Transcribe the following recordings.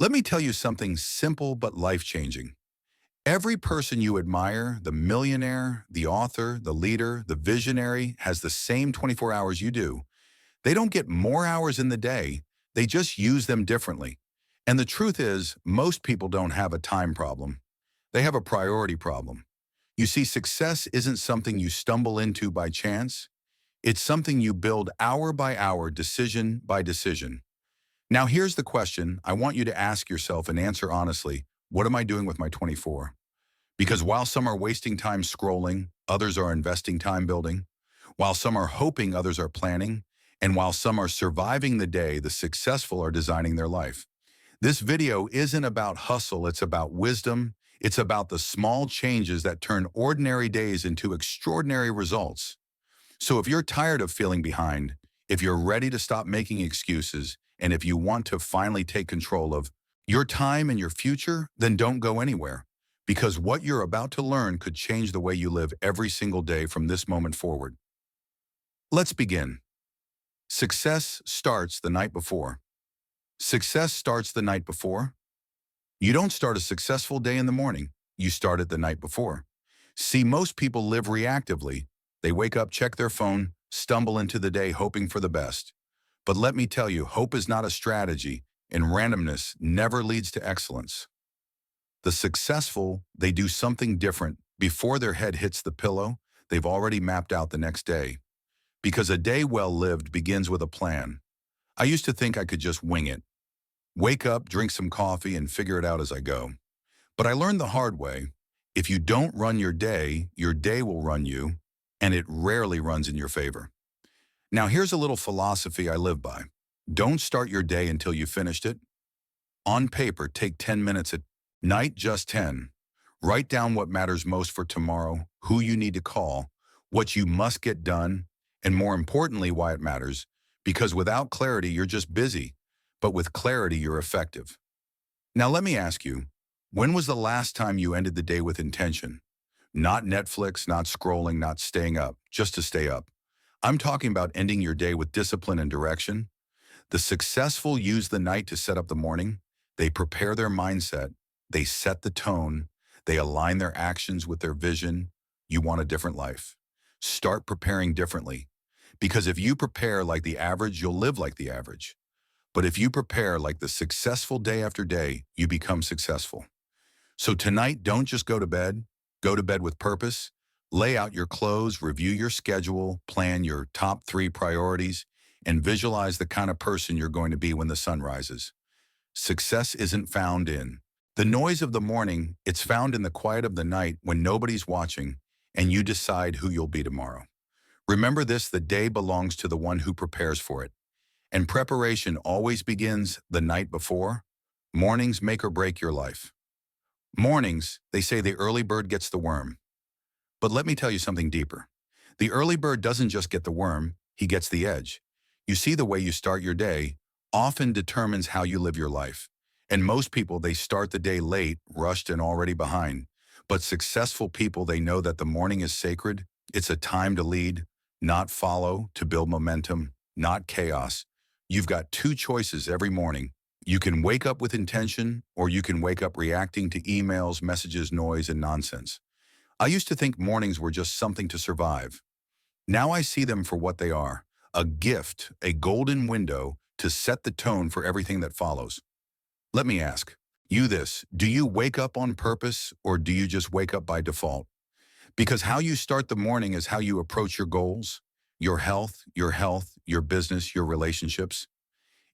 Let me tell you something simple but life-changing. Every person you admire, the millionaire, the author, the leader, the visionary, has the same 24 hours you do. They don't get more hours in the day, they just use them differently. And the truth is, most people don't have a time problem. They have a priority problem. You see, success isn't something you stumble into by chance. It's something you build hour by hour, decision by decision. Now here's the question I want you to ask yourself and answer honestly. What am I doing with my 24? Because while some are wasting time scrolling, others are investing time building. While some are hoping, others are planning. And while some are surviving the day, the successful are designing their life. This video isn't about hustle, it's about wisdom. It's about the small changes that turn ordinary days into extraordinary results. So if you're tired of feeling behind, if you're ready to stop making excuses, and if you want to finally take control of your time and your future, then don't go anywhere. Because what you're about to learn could change the way you live every single day from this moment forward. Let's begin. Success starts the night before. Success starts the night before. You don't start a successful day in the morning. You start it the night before. See, most people live reactively. They wake up, check their phone, stumble into the day hoping for the best. But let me tell you, hope is not a strategy, and randomness never leads to excellence. The successful, they do something different. Before their head hits the pillow, they've already mapped out the next day. Because a day well lived begins with a plan. I used to think I could just wing it. Wake up, drink some coffee, and figure it out as I go. But I learned the hard way. If you don't run your day will run you, and it rarely runs in your favor. Now here's a little philosophy I live by. Don't start your day until you finished it. On paper, take 10 minutes at night, just 10. Write down what matters most for tomorrow, who you need to call, what you must get done, and more importantly, why it matters. Because without clarity, you're just busy. But with clarity, you're effective. Now let me ask you, when was the last time you ended the day with intention? Not Netflix, not scrolling, not staying up, just to stay up. I'm talking about ending your day with discipline and direction. The successful use the night to set up the morning. They prepare their mindset. They set the tone. They align their actions with their vision. You want a different life. Start preparing differently. Because if you prepare like the average, you'll live like the average. But if you prepare like the successful day after day, you become successful. So tonight, don't just go to bed. Go to bed with purpose. Lay out your clothes, review your schedule, plan your top 3 priorities, and visualize the kind of person you're going to be when the sun rises. Success isn't found in the noise of the morning. It's found in the quiet of the night when nobody's watching and you decide who you'll be tomorrow. Remember this, the day belongs to the one who prepares for it. And preparation always begins the night before. Mornings make or break your life. Mornings, they say the early bird gets the worm. But let me tell you something deeper. The early bird doesn't just get the worm, he gets the edge. You see, the way you start your day often determines how you live your life. And most people, they start the day late, rushed, and already behind. But successful people, they know that the morning is sacred. It's a time to lead, not follow, to build momentum, not chaos. You've got 2 choices every morning. You can wake up with intention, or you can wake up reacting to emails, messages, noise, and nonsense. I used to think mornings were just something to survive. Now I see them for what they are, a gift, a golden window to set the tone for everything that follows. Let me ask you this, do you wake up on purpose, or do you just wake up by default? Because how you start the morning is how you approach your goals, your health, your business, your relationships.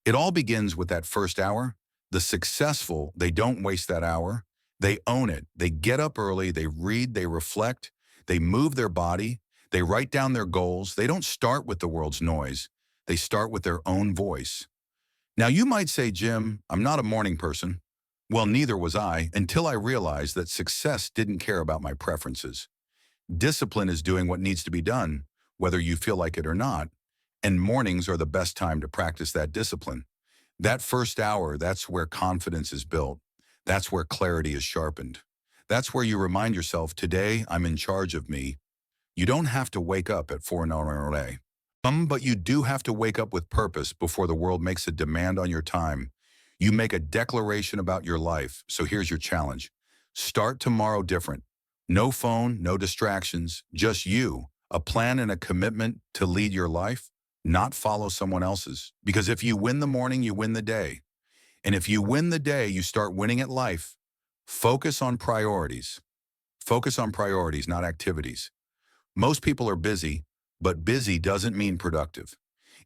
It all begins with that first hour. The successful, they don't waste that hour. They own it. They get up early, they read, they reflect, they move their body, they write down their goals. They don't start with the world's noise. They start with their own voice. Now you might say, Jim, I'm not a morning person. Well, neither was I until I realized that success didn't care about my preferences. Discipline is doing what needs to be done, whether you feel like it or not. And mornings are the best time to practice that discipline. That first hour, that's where confidence is built. That's where clarity is sharpened. That's where you remind yourself, today I'm in charge of me. You don't have to wake up at 4 a.m. But you do have to wake up with purpose before the world makes a demand on your time. You make a declaration about your life. So here's your challenge. Start tomorrow different. No phone, no distractions, just you, a plan and a commitment to lead your life, not follow someone else's. Because if you win the morning, you win the day. And if you win the day, you start winning at life. Focus on priorities. Focus on priorities, not activities. Most people are busy, but busy doesn't mean productive.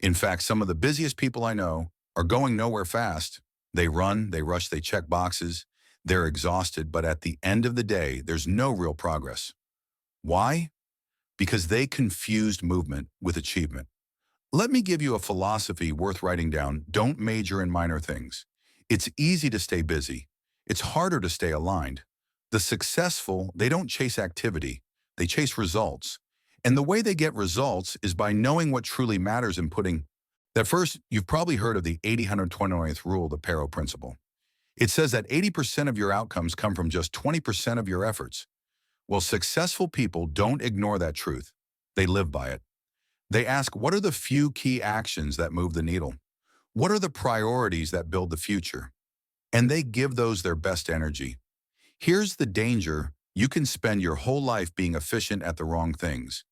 In fact, some of the busiest people I know are going nowhere fast. They run, they rush, they check boxes. They're exhausted, but at the end of the day, there's no real progress. Why? Because they confused movement with achievement. Let me give you a philosophy worth writing down. Don't major in minor things. It's easy to stay busy. It's harder to stay aligned. The successful, they don't chase activity. They chase results. And the way they get results is by knowing what truly matters and putting that first. You've probably heard of the 80-120th rule, the Pareto principle. It says that 80% of your outcomes come from just 20% of your efforts. Well, successful people don't ignore that truth. They live by it. They ask, what are the few key actions that move the needle? What are the priorities that build the future? And they give those their best energy. Here's the danger. You can spend your whole life being efficient at the wrong things.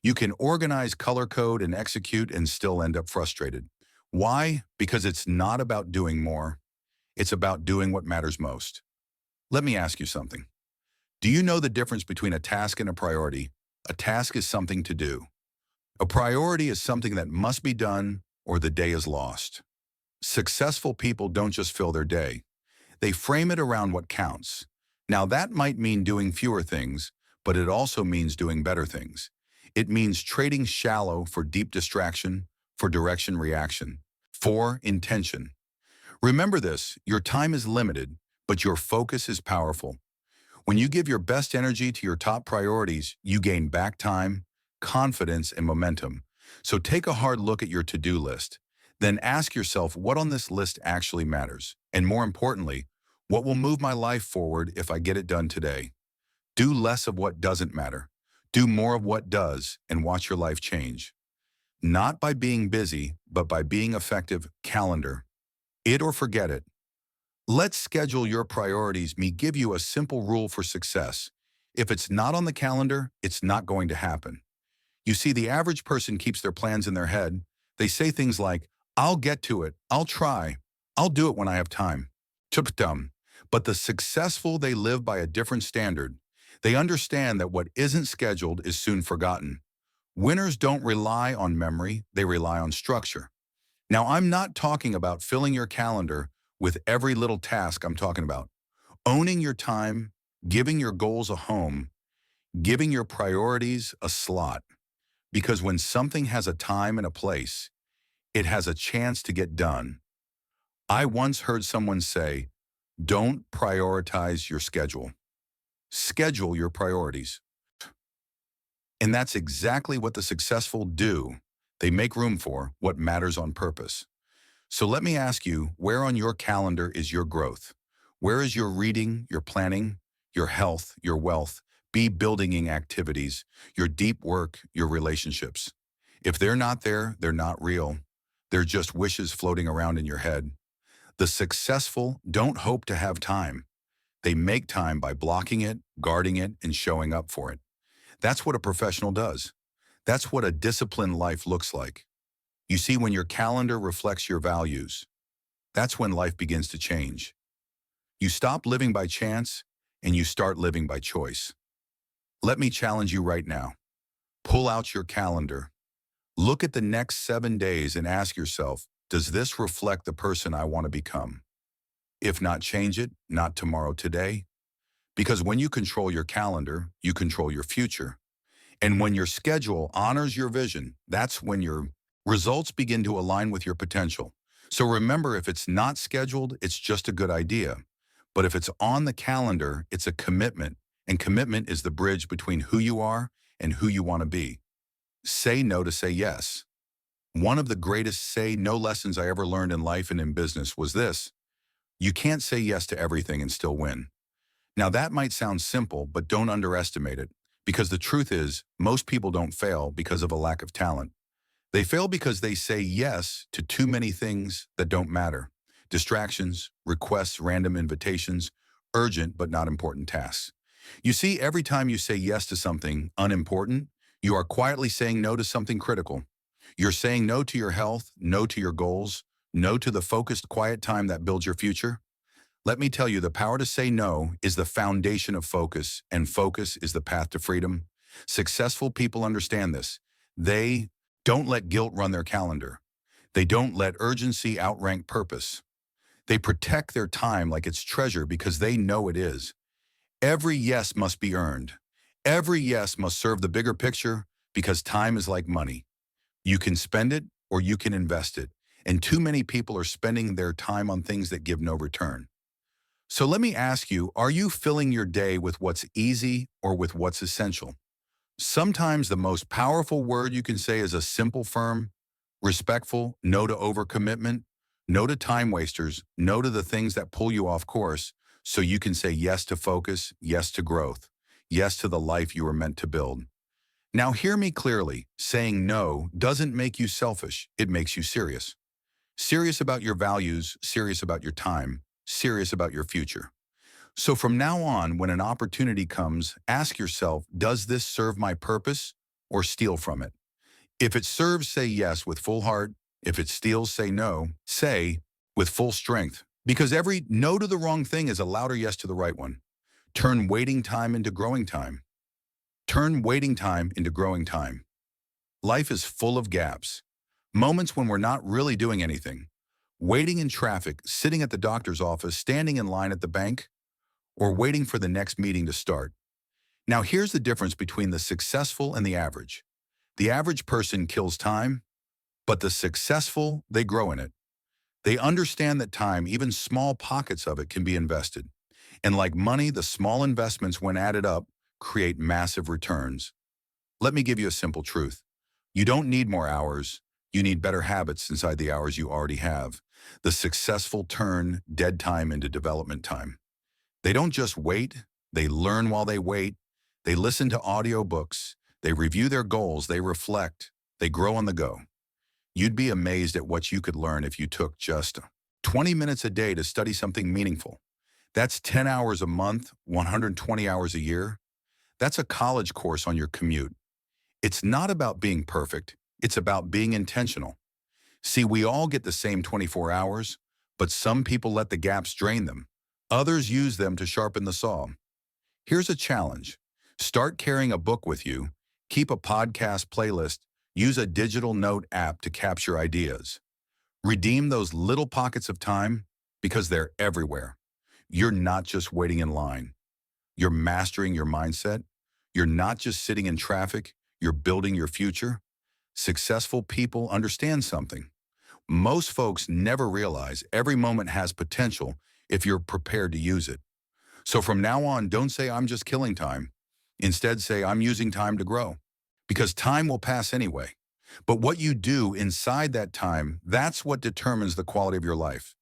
You can organize, color code, and execute and still end up frustrated. Why? Because it's not about doing more. It's about doing what matters most. Let me ask you something. Do you know the difference between a task and a priority? A task is something to do. A priority is something that must be done or the day is lost. Successful people don't just fill their day. They frame it around what counts. Now that might mean doing fewer things, but it also means doing better things. It means trading shallow for deep distraction, for direction reaction, for intention. Remember this, your time is limited, but your focus is powerful. When you give your best energy to your top priorities, you gain back time, confidence, and momentum. So take a hard look at your to-do list. Then ask yourself what on this list actually matters. And more importantly, what will move my life forward if I get it done today? Do less of what doesn't matter. Do more of what does and watch your life change. Not by being busy, but by being effective. Calendar. It or forget it. Let's schedule your priorities. Me give you a simple rule for success. If it's not on the calendar, it's not going to happen. You see, the average person keeps their plans in their head. They say things like, I'll get to it, I'll try, I'll do it when I have time. Chuptum. But the successful, they live by a different standard. They understand that what isn't scheduled is soon forgotten. Winners don't rely on memory, they rely on structure. Now, I'm not talking about filling your calendar with every little task. I'm talking about owning your time, giving your goals a home, giving your priorities a slot. Because when something has a time and a place, it has a chance to get done. I once heard someone say, don't prioritize your schedule. Schedule your priorities. And that's exactly what the successful do. They make room for what matters on purpose. So let me ask you, where on your calendar is your growth? Where is your reading, your planning, your health, your wealth, be building activities, your deep work, your relationships? If they're not there, they're not real. They're just wishes floating around in your head. The successful don't hope to have time. They make time by blocking it, guarding it, and showing up for it. That's what a professional does. That's what a disciplined life looks like. You see, when your calendar reflects your values, that's when life begins to change. You stop living by chance and you start living by choice. Let me challenge you right now. Pull out your calendar. Look at the next 7 days and ask yourself, does this reflect the person I want to become? If not, change it, not tomorrow, today. Because when you control your calendar, you control your future. And when your schedule honors your vision, that's when your results begin to align with your potential. So remember, if it's not scheduled, it's just a good idea. But if it's on the calendar, it's a commitment. And commitment is the bridge between who you are and who you want to be. Say no to say yes. One of the greatest say no lessons I ever learned in life and in business was this: you can't say yes to everything and still win. Now that might sound simple, but don't underestimate it, because the truth is, most people don't fail because of a lack of talent. They fail because they say yes to too many things that don't matter. Distractions, requests, random invitations, urgent but not important tasks. You see, every time you say yes to something unimportant, you are quietly saying no to something critical. You're saying no to your health, no to your goals, no to the focused, quiet time that builds your future. Let me tell you, the power to say no is the foundation of focus, and focus is the path to freedom. Successful people understand this. They don't let guilt run their calendar. They don't let urgency outrank purpose. They protect their time like it's treasure because they know it is. Every yes must be earned. Every yes must serve the bigger picture because time is like money. You can spend it or you can invest it. And too many people are spending their time on things that give no return. So let me ask you, are you filling your day with what's easy or with what's essential? Sometimes the most powerful word you can say is a simple, firm, respectful no to overcommitment, no to time wasters, no to the things that pull you off course, so you can say yes to focus, yes to growth, yes to the life you were meant to build. Now hear me clearly, saying no doesn't make you selfish, it makes you serious. Serious about your values, serious about your time, serious about your future. So from now on, when an opportunity comes, ask yourself, does this serve my purpose or steal from it? If it serves, say yes with full heart. If it steals, say no. Say with full strength. Because every no to the wrong thing is a louder yes to the right one. Turn waiting time into growing time. Turn waiting time into growing time. Life is full of gaps. Moments when we're not really doing anything. Waiting in traffic, sitting at the doctor's office, standing in line at the bank, or waiting for the next meeting to start. Now here's the difference between the successful and the average. The average person kills time, but the successful, they grow in it. They understand that time, even small pockets of it, can be invested. And like money, the small investments, when added up, create massive returns. Let me give you a simple truth. You don't need more hours. You need better habits inside the hours you already have. The successful turn dead time into development time. They don't just wait, they learn while they wait. They listen to audiobooks, they review their goals, they reflect, they grow on the go. You'd be amazed at what you could learn if you took just 20 minutes a day to study something meaningful. That's 10 hours a month, 120 hours a year. That's a college course on your commute. It's not about being perfect, it's about being intentional. See, we all get the same 24 hours, but some people let the gaps drain them. Others use them to sharpen the saw. Here's a challenge. Start carrying a book with you, keep a podcast playlist, use a digital note app to capture ideas. Redeem those little pockets of time because they're everywhere. You're not just waiting in line. You're mastering your mindset. You're not just sitting in traffic. You're building your future. Successful people understand something. Most folks never realize every moment has potential if you're prepared to use it. So from now on, don't say, I'm just killing time. Instead, say, I'm using time to grow. Because time will pass anyway. But what you do inside that time, that's what determines the quality of your life.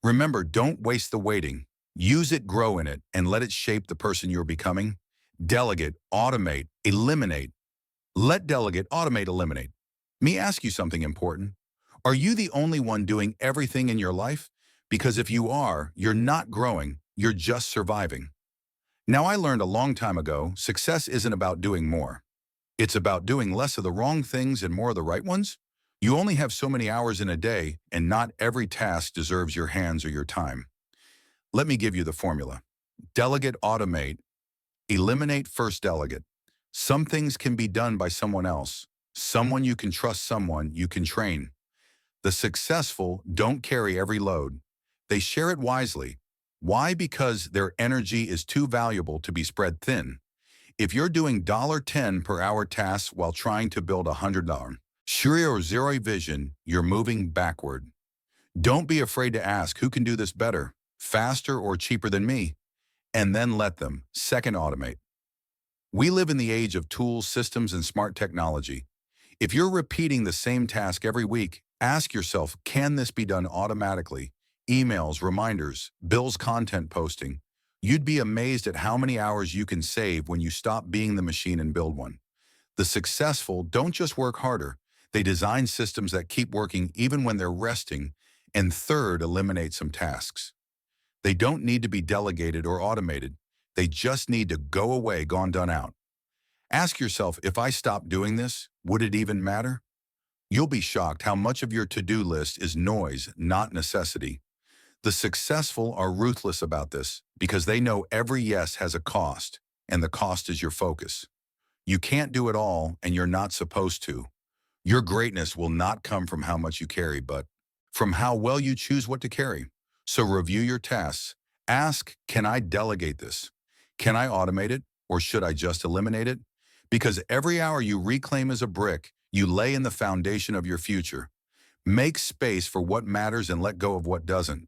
Remember, don't waste the waiting. Use it, grow in it, and let it shape the person you're becoming. Delegate, automate, eliminate. Let delegate, automate, eliminate. Me ask you something important. Are you the only one doing everything in your life? Because if you are, you're not growing, you're just surviving. Now, I learned a long time ago, success isn't about doing more. It's about doing less of the wrong things and more of the right ones. You only have so many hours in a day, and not every task deserves your hands or your time. Let me give you the formula. Delegate, automate, eliminate, first delegate. Some things can be done by someone else. Someone you can trust, someone you can train. The successful don't carry every load. They share it wisely. Why? Because their energy is too valuable to be spread thin. If you're doing $10 per hour tasks while trying to build $100 Shuri or zero vision, you're moving backward. Don't be afraid to ask, who can do this better, faster, or cheaper than me? And then let them. Second, automate. We live in the age of tools, systems, and smart technology. If you're repeating the same task every week, ask yourself, can this be done automatically? Emails, reminders, bills, content posting. You'd be amazed at how many hours you can save when you stop being the machine and build one. The successful don't just work harder. They design systems that keep working even when they're resting, And third, eliminate some tasks. They don't need to be delegated or automated. They just need to go away, gone, done out. Ask yourself, if I stopped doing this, would it even matter? You'll be shocked how much of your to-do list is noise, not necessity. The successful are ruthless about this because they know every yes has a cost, and the cost is your focus. You can't do it all, and you're not supposed to. Your greatness will not come from how much you carry, but from how well you choose what to carry. So review your tasks. Ask, can I delegate this? Can I automate it? Or should I just eliminate it? Because every hour you reclaim as a brick, you lay in the foundation of your future. Make space for what matters and let go of what doesn't.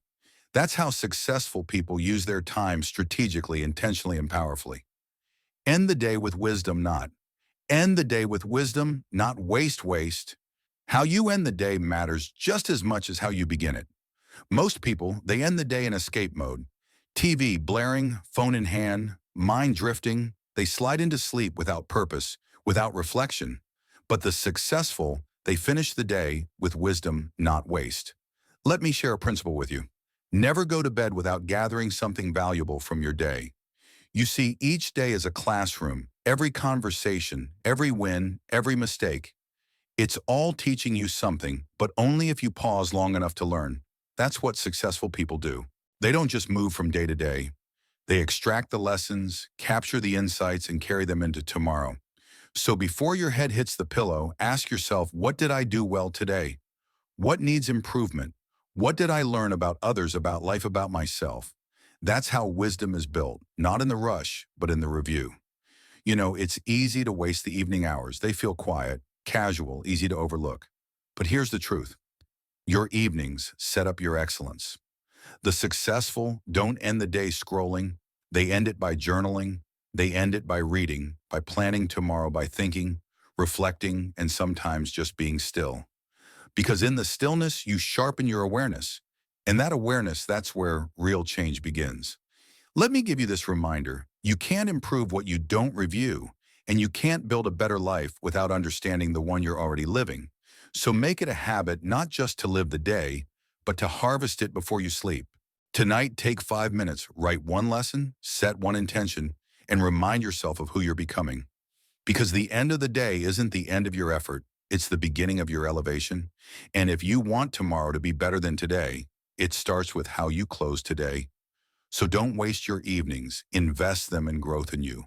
That's how successful people use their time strategically, intentionally, and powerfully. End the day with wisdom, not. End the day with wisdom, not waste. How you end the day matters just as much as how you begin it. Most people, they end the day in escape mode. TV blaring, phone in hand, mind drifting. They slide into sleep without purpose, without reflection. But the successful, they finish the day with wisdom, not waste. Let me share a principle with you. Never go to bed without gathering something valuable from your day. You see, each day is a classroom. Every conversation, every win, every mistake. It's all teaching you something, but only if you pause long enough to learn. That's what successful people do. They don't just move from day to day. They extract the lessons, capture the insights, and carry them into tomorrow. So before your head hits the pillow, ask yourself, what did I do well today? What needs improvement? What did I learn about others, about life, about myself? That's how wisdom is built, not in the rush, but in the review. You know, it's easy to waste the evening hours. They feel quiet, casual, easy to overlook. But here's the truth. Your evenings set up your excellence. The successful don't end the day scrolling. They end it by journaling. They end it by reading, by planning tomorrow, by thinking, reflecting, and sometimes just being still. Because in the stillness, you sharpen your awareness. And that awareness, that's where real change begins. Let me give you this reminder. You can't improve what you don't review, and you can't build a better life without understanding the one you're already living. So make it a habit not just to live the day, but to harvest it before you sleep. Tonight, take 5 minutes, write one lesson, set one intention, and remind yourself of who you're becoming. Because the end of the day isn't the end of your effort, it's the beginning of your elevation. And if you want tomorrow to be better than today, it starts with how you close today. So don't waste your evenings, invest them in growth in you.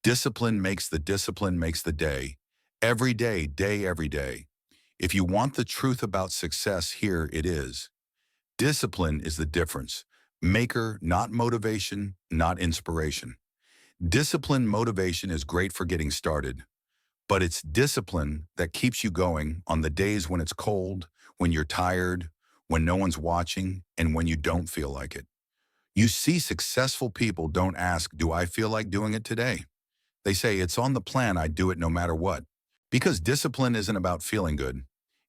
Discipline makes the day. Every day, every day. If you want the truth about success, here it is. Discipline is the difference. Maker, not motivation, not inspiration. Discipline motivation is great for getting started, but it's discipline that keeps you going on the days when it's cold, when you're tired, when no one's watching, and when you don't feel like it. You see, successful people don't ask, do I feel like doing it today? They say, it's on the plan, I do it no matter what. Because discipline isn't about feeling good.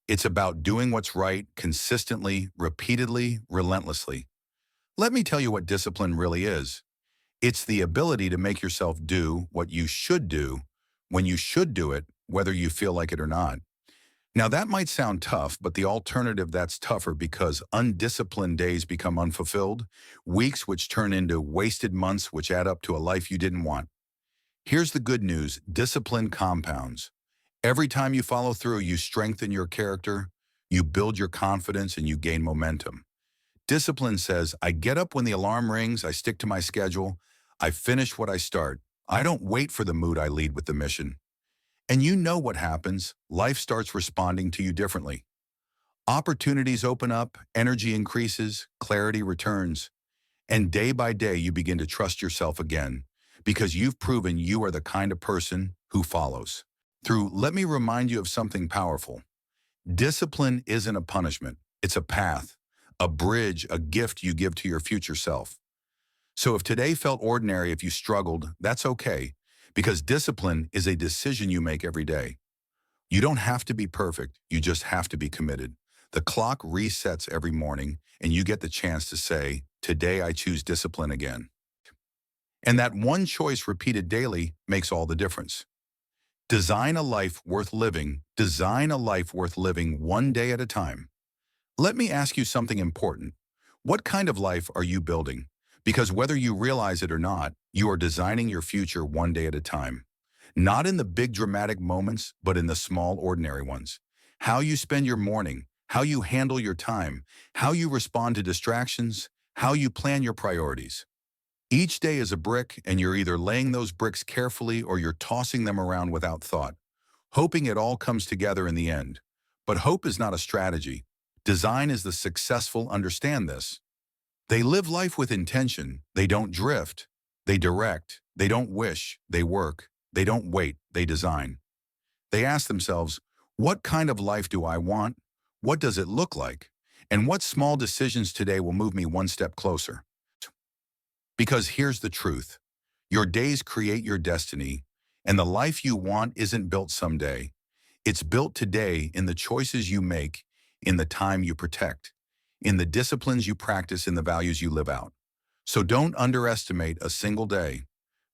It's about doing what's right consistently, repeatedly, relentlessly. Let me tell you what discipline really is. It's the ability to make yourself do what you should do when you should do it, whether you feel like it or not. Now that might sound tough, but the alternative that's tougher because undisciplined days become unfulfilled, weeks which turn into wasted months which add up to a life you didn't want. Here's the good news, discipline compounds. Every time you follow through, you strengthen your character, you build your confidence, and you gain momentum. Discipline says, I get up when the alarm rings, I stick to my schedule, I finish what I start. I don't wait for the mood, I lead with the mission. And you know what happens. Life starts responding to you differently. Opportunities open up, energy increases, clarity returns. And day by day, you begin to trust yourself again because you've proven you are the kind of person who follows. Let me remind you of something powerful. Discipline isn't a punishment. It's a path, a bridge, a gift you give to your future self. So if today felt ordinary, if you struggled, that's okay, because discipline is a decision you make every day. You don't have to be perfect, you just have to be committed. The clock resets every morning, and you get the chance to say, today I choose discipline again. And that one choice repeated daily makes all the difference. Design a life worth living. Design a life worth living one day at a time. Let me ask you something important. What kind of life are you building? Because whether you realize it or not, you are designing your future one day at a time. Not in the big dramatic moments, but in the small ordinary ones. How you spend your morning, how you handle your time, how you respond to distractions, how you plan your priorities. Each day is a brick, and you're either laying those bricks carefully or you're tossing them around without thought, hoping it all comes together in the end. But hope is not a strategy. Design is the successful understand this. They live life with intention. They don't drift. They direct. They don't wish. They work. They don't wait. They design. They ask themselves, what kind of life do I want? What does it look like? And what small decisions today will move me one step closer? Because here's the truth. Your days create your destiny, and the life you want isn't built someday. It's built today in the choices you make, in the time you protect, in the disciplines you practice, in the values you live out. So don't underestimate a single day.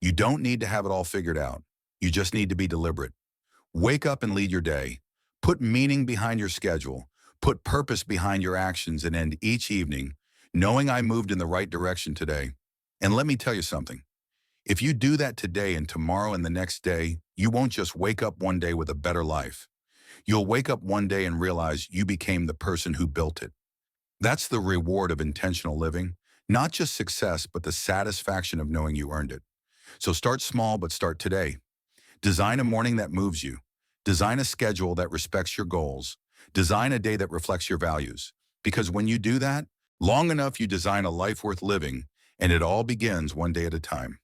You don't need to have it all figured out. You just need to be deliberate. Wake up and lead your day. Put meaning behind your schedule. Put purpose behind your actions, and end each evening knowing I moved in the right direction today. And let me tell you something. If you do that today and tomorrow and the next day, you won't just wake up one day with a better life. You'll wake up one day and realize you became the person who built it. That's the reward of intentional living, not just success, but the satisfaction of knowing you earned it. So start small, but start today. Design a morning that moves you. Design a schedule that respects your goals. Design a day that reflects your values. Because when you do that, long enough, you design a life worth living, and it all begins one day at a time.